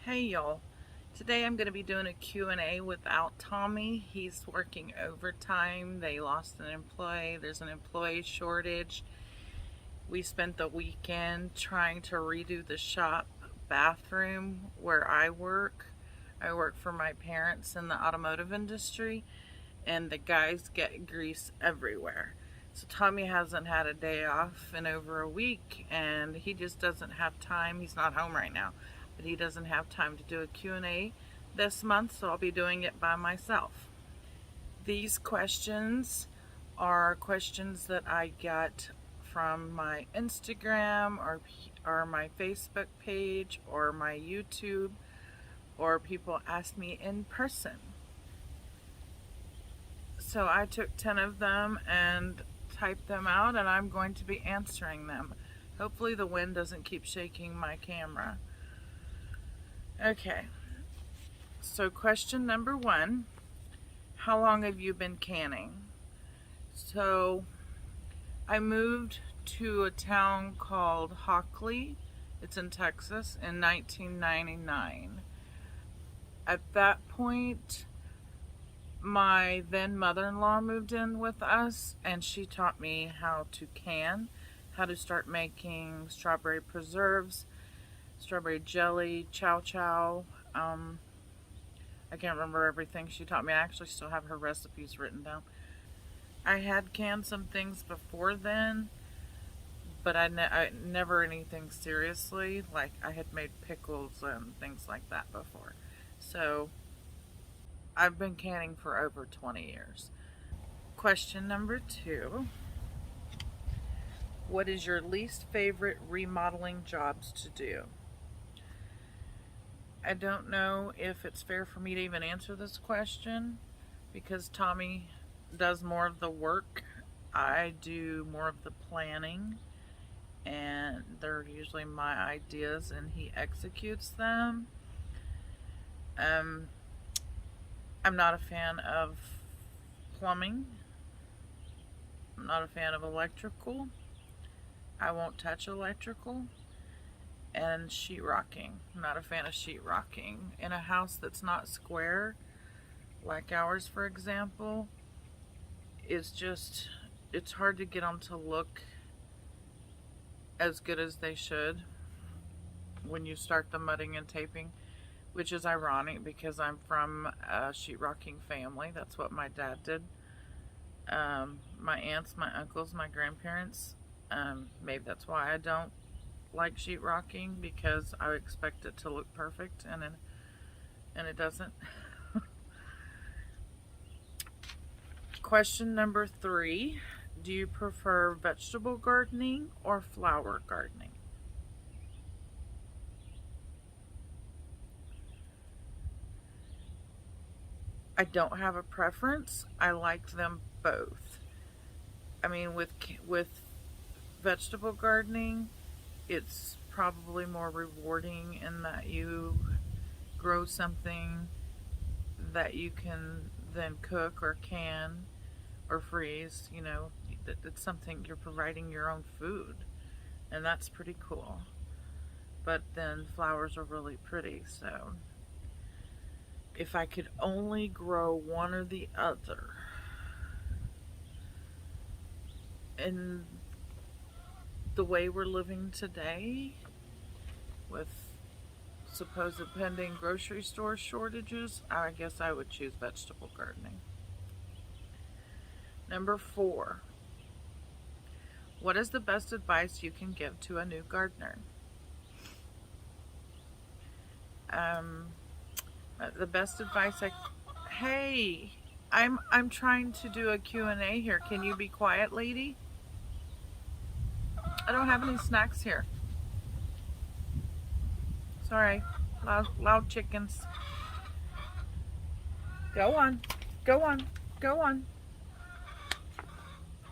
Hey y'all, today I'm going to be doing a Q&A without Tommy. He's working overtime. They lost an employee. There's an employee shortage. We spent the weekend trying to redo the shop bathroom where I work. I work for my parents in the automotive industry, and the guys get grease everywhere. So Tommy hasn't had a day off in over a week, and he just doesn't have time. He's not home right now, but he doesn't have time to do a Q&A this month, so I'll be doing it by myself. These questions are questions that I get from my Instagram or my Facebook page or my YouTube, or people ask me in person. So I took 10 of them and typed them out, and I'm going to be answering them. Hopefully the wind doesn't keep shaking my camera. Okay, so question number 1, how long have you been canning? So I moved to a town called Hockley, it's in Texas, in 1999. At that point, my then mother-in-law moved in with us, and she taught me how to can, how to start making strawberry preserves, strawberry jelly, chow chow. I can't remember everything she taught me. I actually still have her recipes written down. I had canned some things before then, but I never anything seriously. Like I had made pickles and things like that before. So I've been canning for over 20 years. Question number 2. What is your least favorite remodeling jobs to do? I don't know if it's fair for me to even answer this question because Tommy does more of the work. I do more of the planning, and they're usually my ideas and he executes them. I'm not a fan of plumbing. I'm not a fan of electrical. I won't touch electrical. And sheetrocking. I'm not a fan of sheetrocking. In a house that's not square, like ours for example, it's hard to get them to look as good as they should when you start the mudding and taping, which is ironic because I'm from a sheetrocking family. That's what my dad did. My aunts, my uncles, my grandparents, maybe that's why I don't like sheetrocking, because I expect it to look perfect, and it doesn't. Question number 3, do you prefer vegetable gardening or flower gardening? I don't have a preference. I like them both. I mean, with vegetable gardening, it's probably more rewarding in that you grow something that you can then cook or can or freeze. You know, it's something you're providing your own food, and that's pretty cool. But then flowers are really pretty, so if I could only grow one or the other, in the way we're living today, with supposed pending grocery store shortages, I guess I would choose vegetable gardening. Number 4, what is the best advice you can give to a new gardener? The best advice hey, I'm trying to do a Q&A here. Can you be quiet, lady? I don't have any snacks here. Sorry, loud chickens. Go on, go on, go on.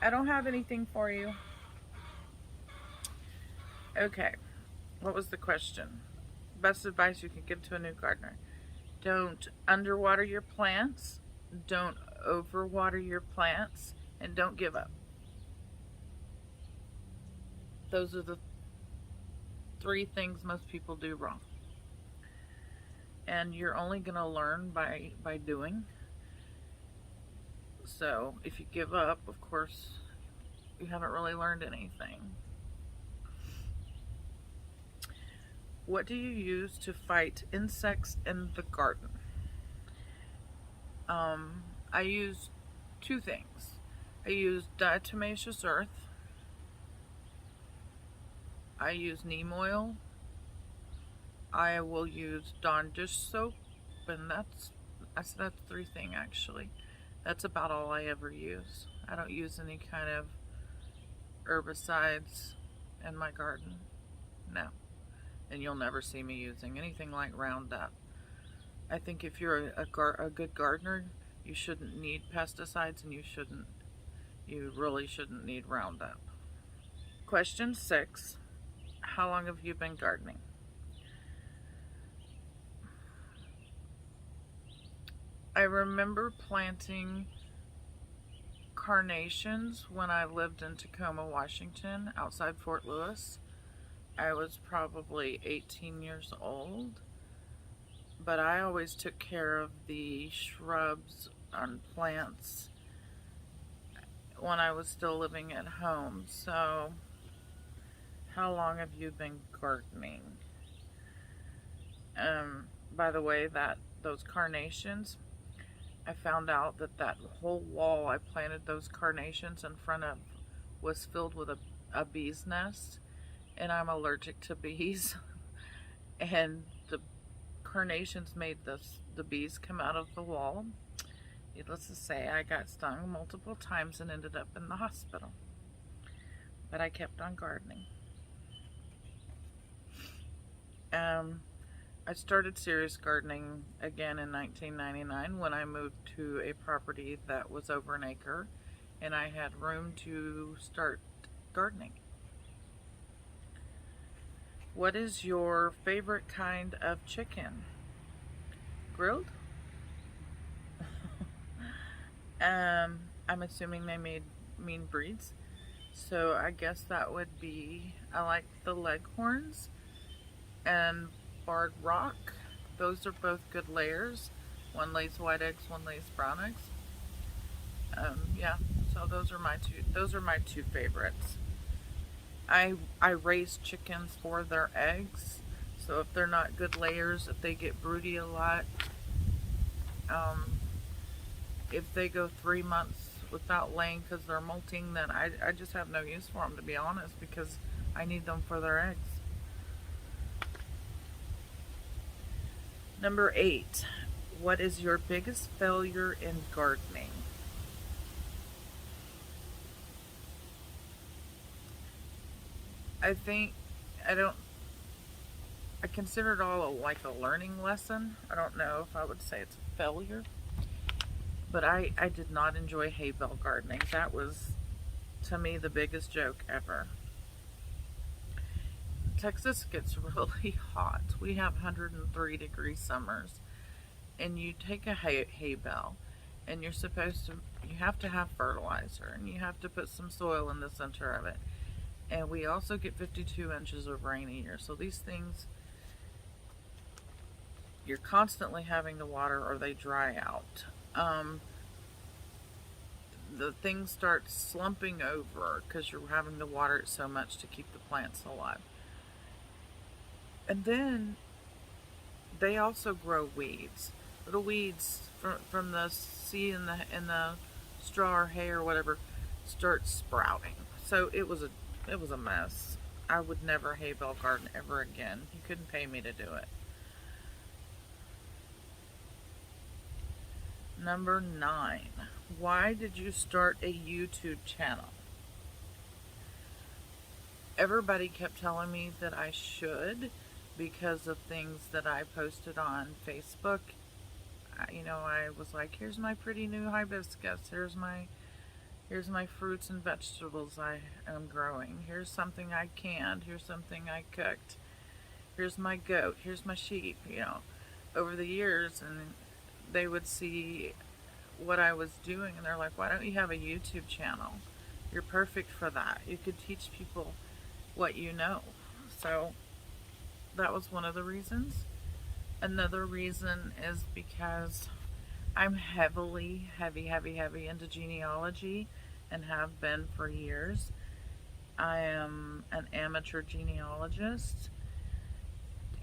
I don't have anything for you. Okay, what was the question? Best advice you can give to a new gardener. Don't underwater your plants, don't overwater your plants, and don't give up. Those are the 3 things most people do wrong. and you're only going to learn by doing. So if you give up, of course, you haven't really learned anything. What do you use to fight insects in the garden? I use two things. I use diatomaceous earth. I use neem oil. I will use Dawn dish soap, and that's 3 things actually. That's about all I ever use. I don't use any kind of herbicides in my garden. No. And you'll never see me using anything like Roundup. I think if you're a good gardener, you shouldn't need pesticides, and you really shouldn't need Roundup. Question 6. How long have you been gardening? I remember planting carnations when I lived in Tacoma, Washington, outside Fort Lewis. I was probably 18 years old, but I always took care of the shrubs and plants when I was still living at home. So, how long have you been gardening? By the way, those carnations, I found out that whole wall I planted those carnations in front of was filled with a bee's nest, and I'm allergic to bees. And the carnations made the bees come out of the wall. Needless to say, I got stung multiple times and ended up in the hospital. But I kept on gardening. I started serious gardening again in 1999 when I moved to a property that was over an acre, and I had room to start gardening. What is your favorite kind of chicken? Grilled? I'm assuming they mean breeds. So I guess that would be, I like the Leghorns and Barred Rock. Those are both good layers. One lays white eggs, one lays brown eggs. Yeah, so those are my two favorites. I raise chickens for their eggs, so if they're not good layers, if they get broody a lot, if they go 3 months without laying because they're molting, then I just have no use for them, to be honest, because I need them for their eggs. Number 8, what is your biggest failure in gardening? I consider it all like a learning lesson. I don't know if I would say it's a failure, but I did not enjoy hay bale gardening. That was, to me, the biggest joke ever. Texas gets really hot. We have 103-degree summers, and you take a hay bale, and you have to have fertilizer, and you have to put some soil in the center of it. And we also get 52 inches of rain a year. So these things, you're constantly having to water or they dry out. The things start slumping over because you're having to water it so much to keep the plants alive. And then they also grow weeds. Little weeds from the seed in the straw or hay or whatever start sprouting. So it was a mess. I would never hay bale garden ever again. You couldn't pay me to do it. Number 9. Why did you start a YouTube channel? Everybody kept telling me that I should because of things that I posted on Facebook. I was like, here's my pretty new hibiscus. Here's my fruits and vegetables I am growing. Here's something I canned. Here's something I cooked. Here's my goat. Here's my sheep. Over the years, and they would see what I was doing, and they're like, why don't you have a YouTube channel? You're perfect for that. You could teach people what you know. So that was one of the reasons. Another reason is because I'm heavy into genealogy and have been for years. I am an amateur genealogist,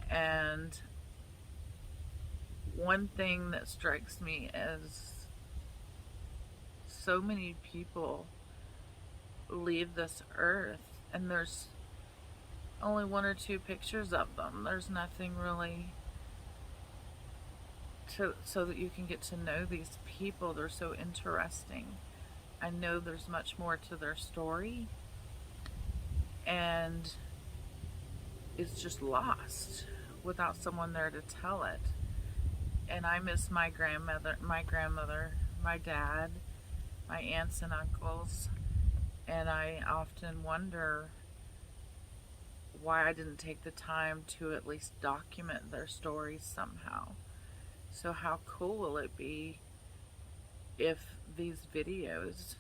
and one thing that strikes me is so many people leave this earth and there's only one or two pictures of them. There's nothing really so that you can get to know these people. They're so interesting. I know there's much more to their story, and it's just lost without someone there to tell it. And I miss my grandmother, my dad, my aunts and uncles, and I often wonder why I didn't take the time to at least document their stories somehow. So how cool will it be if these videos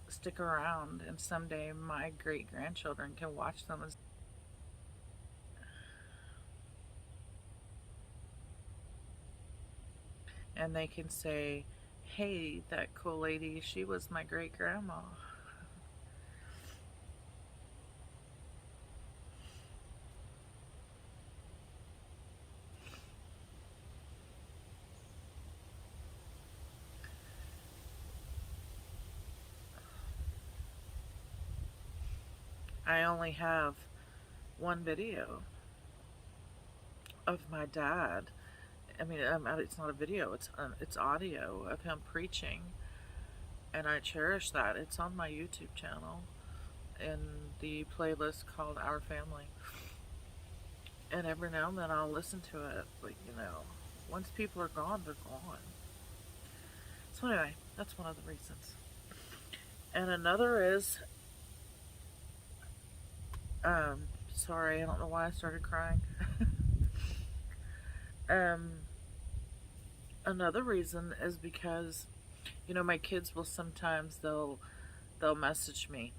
stick around and someday my great-grandchildren can watch them and they can say, hey, that cool lady, she was my great-grandma. I only have one video of my dad. I mean, it's not a video, it's audio of him preaching, and I cherish that. It's on my YouTube channel in the playlist called Our Family. And every now and then I'll listen to it, but once people are gone, they're gone. So anyway, that's one of the reasons. And another is, sorry, I don't know why I started crying. Another reason is because, my kids will sometimes, they'll message me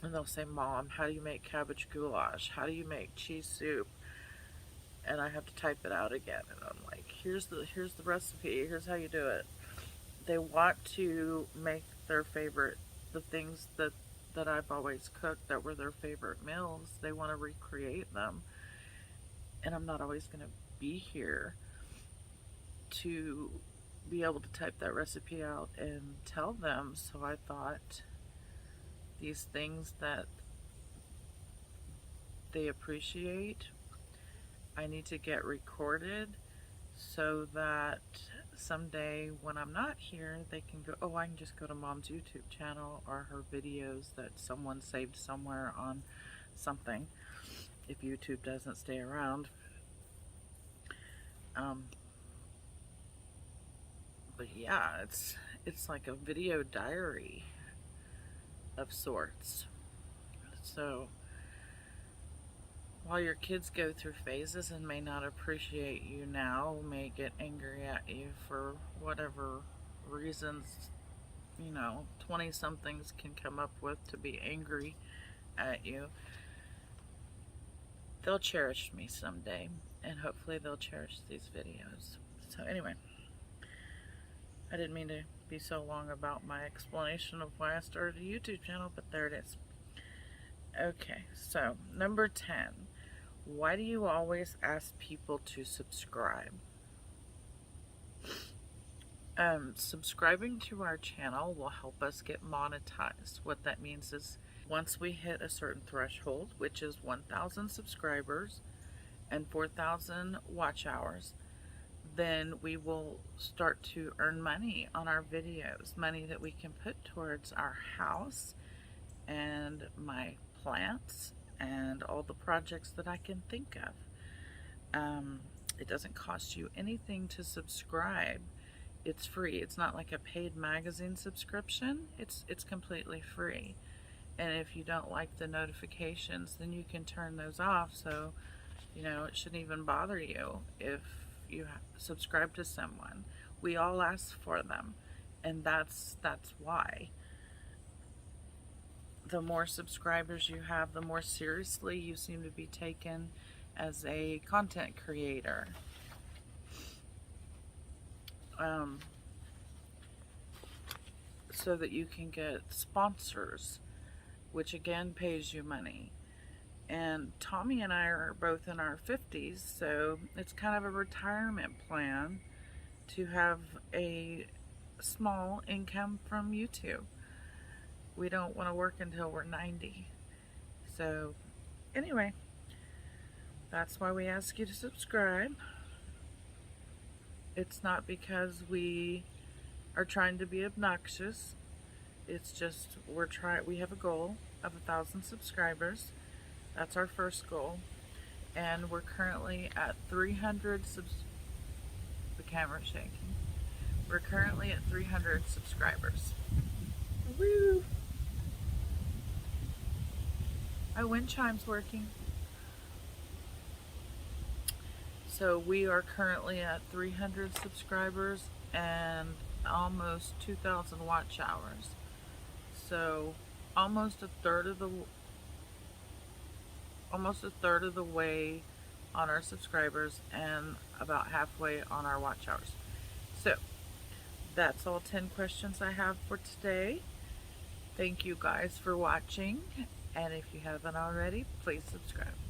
and they'll say, Mom, how do you make cabbage goulash? How do you make cheese soup? And I have to type it out again, and I'm like, here's the recipe, here's how you do it. They want to make their favorite, the things that I've always cooked that were their favorite meals. They want to recreate them, and I'm not always going to be here to be able to type that recipe out and tell them. So I thought these things that they appreciate, I need to get recorded so that someday when I'm not here, they can go, oh, I can just go to Mom's YouTube channel or her videos that someone saved somewhere on something, if YouTube doesn't stay around. But yeah, it's like a video diary of sorts. So while your kids go through phases and may not appreciate you now, may get angry at you for whatever reasons, 20-somethings can come up with to be angry at you, they'll cherish me someday, and hopefully they'll cherish these videos. So anyway, I didn't mean to be so long about my explanation of why I started a YouTube channel, but there it is. Okay, so number 10. Why do you always ask people to subscribe? Subscribing to our channel will help us get monetized. What that means is once we hit a certain threshold, which is 1,000 subscribers and 4,000 watch hours, then we will start to earn money on our videos, money that we can put towards our house and my plants and all the projects that I can think of. It doesn't cost you anything to subscribe. It's free. It's not like a paid magazine subscription. It's completely free. And if you don't like the notifications, then you can turn those off, so it shouldn't even bother you if you subscribe to someone. We all ask for them, and that's why. The more subscribers you have, the more seriously you seem to be taken as a content creator. so that you can get sponsors, which again pays you money. And Tommy and I are both in our 50s, so it's kind of a retirement plan to have a small income from YouTube. We don't want to work until we're 90. So anyway, that's why we ask you to subscribe. It's not because we are trying to be obnoxious. It's just we have a goal of 1,000 subscribers. That's our first goal. And we're currently at 300 the camera's shaking. We're currently at 300 subscribers. Woo! My wind chime's working. So we are currently at 300 subscribers and almost 2,000 watch hours. So almost a third of the way on our subscribers and about halfway on our watch hours. So that's all 10 questions I have for today. Thank you guys for watching, and if you haven't already, please subscribe.